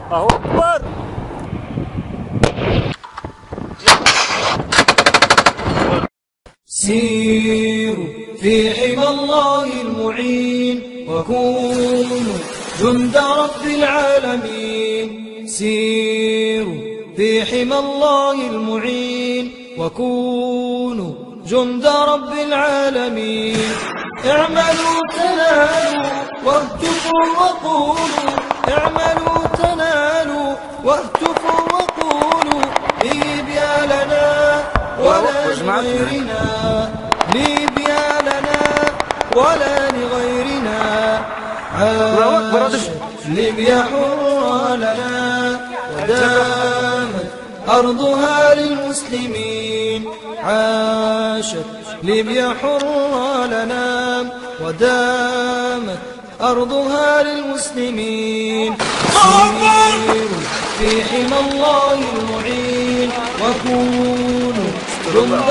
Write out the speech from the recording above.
الله أكبر. سيروا في حمى الله المعين وكونوا جند رب العالمين. سيروا في حمى الله المعين وكونوا جند رب العالمين. اعملوا تنالوا واهتفوا وقولوا، اعملوا تنالوا واهتفوا وقولوا، ليبيا لنا ولا لغيرنا، ليبيا لنا ولا لغيرنا. عاشت ليبيا حرة لنا ودامت أرضها للمسلمين. عاشت ليبيا حرة لنا ودامت أرضها للمسلمين. سيروا في حمى الله المعين وكونوا جند